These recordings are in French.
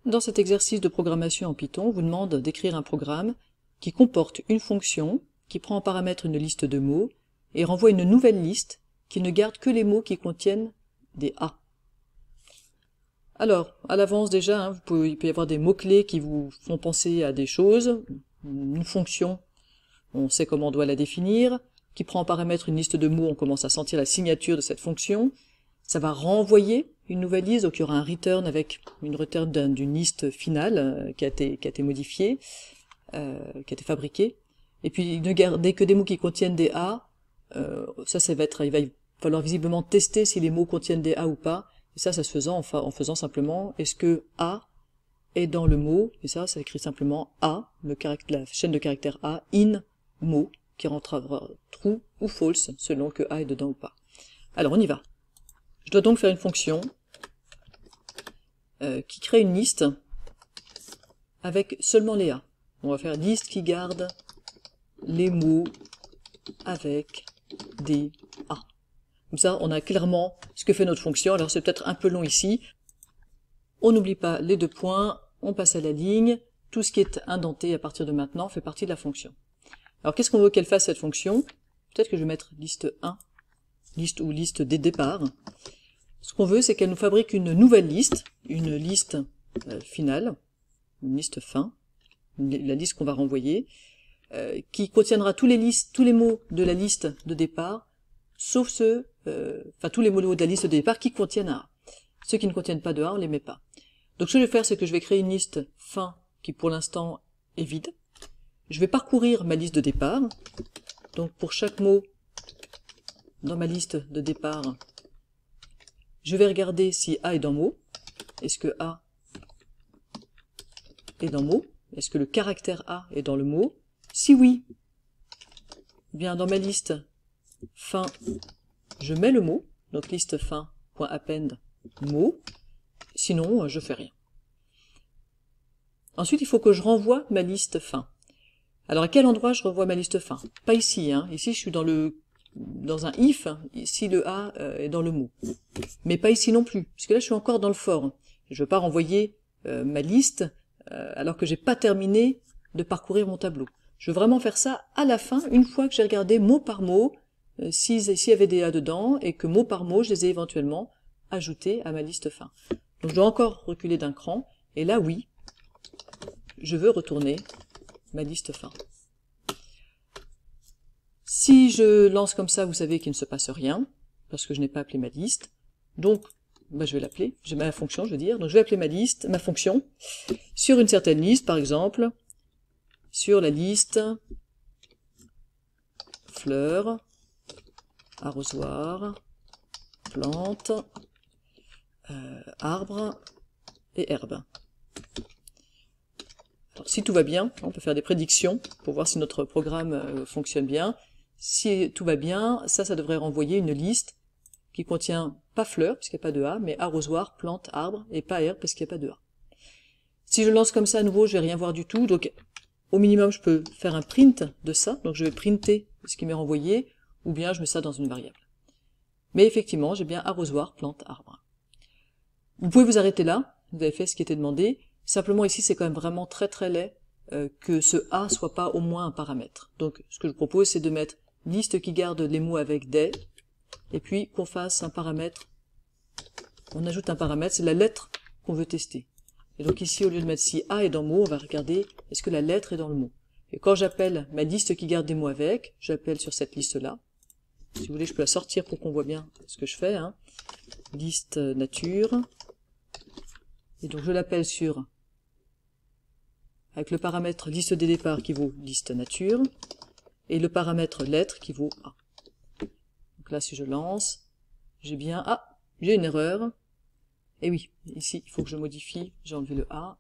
Dans cet exercice de programmation en Python, on vous demande d'écrire un programme qui comporte une fonction, qui prend en paramètre une liste de mots, et renvoie une nouvelle liste qui ne garde que les mots qui contiennent des A. Alors, à l'avance déjà, il peut y avoir des mots-clés qui vous font penser à des choses. Une fonction, on sait comment on doit la définir, qui prend en paramètre une liste de mots, on commence à sentir la signature de cette fonction. Ça va renvoyer une nouvelle liste, donc il y aura un return avec une return d'une liste finale qui a été modifiée, qui a été fabriquée. Et puis ne garder que des mots qui contiennent des A, il va falloir visiblement tester si les mots contiennent des A ou pas. Et ça se faisant en faisant simplement, est-ce que A est dans le mot, et ça écrit simplement A, la chaîne de caractères A, in mot, qui rentrera true ou false, selon que A est dedans ou pas. Alors on y va. Je dois donc faire une fonction qui crée une liste avec seulement les A. On va faire liste qui garde les mots avec des A. Comme ça, on a clairement ce que fait notre fonction. Alors c'est peut-être un peu long ici. On n'oublie pas les deux points, on passe à la ligne. Tout ce qui est indenté à partir de maintenant fait partie de la fonction. Alors qu'est-ce qu'on veut qu'elle fasse cette fonction? Peut-être que je vais mettre liste 1, liste ou liste des départs. Ce qu'on veut, c'est qu'elle nous fabrique une nouvelle liste, une liste finale, une liste fin, la liste qu'on va renvoyer, qui contiendra tous les mots de la liste de départ, sauf tous les mots de la liste de départ qui contiennent un A. Ceux qui ne contiennent pas de A, on les met pas. Donc ce que je vais faire, c'est que je vais créer une liste fin qui pour l'instant est vide. Je vais parcourir ma liste de départ. Donc pour chaque mot dans ma liste de départ, je vais regarder si A est dans mot. Est-ce que A est dans mot? Est-ce que le caractère A est dans le mot? Si oui, bien dans ma liste fin, je mets le mot. Donc liste fin.append mot. Sinon, je fais rien. Ensuite, il faut que je renvoie ma liste fin. Alors à quel endroit je renvoie ma liste fin? Pas ici, hein. Ici je suis dans un if, si le A est dans le mot. Mais pas ici non plus, puisque là je suis encore dans le for. Je ne veux pas renvoyer ma liste alors que j'ai pas terminé de parcourir mon tableau. Je veux vraiment faire ça à la fin, une fois que j'ai regardé mot par mot, s'il y avait des A dedans, et que mot par mot je les ai éventuellement ajoutés à ma liste fin. Donc je dois encore reculer d'un cran, et là oui, je veux retourner ma liste fin. Si je lance comme ça, vous savez qu'il ne se passe rien, parce que je n'ai pas appelé ma liste. Donc, je vais l'appeler, j'ai ma fonction, je veux dire. Donc je vais appeler ma fonction, sur une certaine liste, par exemple, sur la liste fleurs, arrosoir, plantes, arbres et herbes. Alors, si tout va bien, on peut faire des prédictions pour voir si notre programme fonctionne bien. Si tout va bien, ça devrait renvoyer une liste qui contient pas fleurs, parce qu'il n'y a pas de A, mais arrosoir, plantes, arbres, et pas herbe, parce qu'il n'y a pas de A. Si je lance comme ça à nouveau, je vais rien voir du tout, donc au minimum je peux faire un print de ça, donc je vais printer ce qui m'est renvoyé, ou bien je mets ça dans une variable. Mais effectivement, j'ai bien arrosoir, plantes, arbres. Vous pouvez vous arrêter là, vous avez fait ce qui était demandé. Simplement ici, c'est quand même vraiment très très laid que ce A soit pas au moins un paramètre. Donc ce que je propose, c'est de mettre liste qui garde les mots avec des, et puis qu'on fasse un paramètre, on ajoute un paramètre, c'est la lettre qu'on veut tester. Et donc ici, au lieu de mettre si A est dans mot, on va regarder est-ce que la lettre est dans le mot. Et quand j'appelle ma liste qui garde des mots avec, j'appelle sur cette liste-là. Si vous voulez, je peux la sortir pour qu'on voit bien ce que je fais. Hein. Liste nature. Et donc je l'appelle avec le paramètre liste des départs qui vaut liste nature, et le paramètre lettre qui vaut A. Donc là, si je lance, j'ai bien, j'ai une erreur, et oui, ici, il faut que je modifie, j'ai enlevé le A,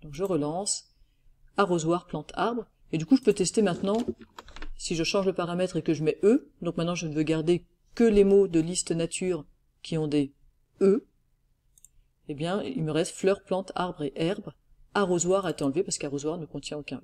donc je relance, arrosoir, plante, arbre, et du coup, je peux tester maintenant, si je change le paramètre et que je mets E, donc maintenant je ne veux garder que les mots de liste nature qui ont des E, eh bien, il me reste fleurs, plantes, arbres et herbes. Arrosoir a été enlevé parce qu'arrosoir ne contient aucun E.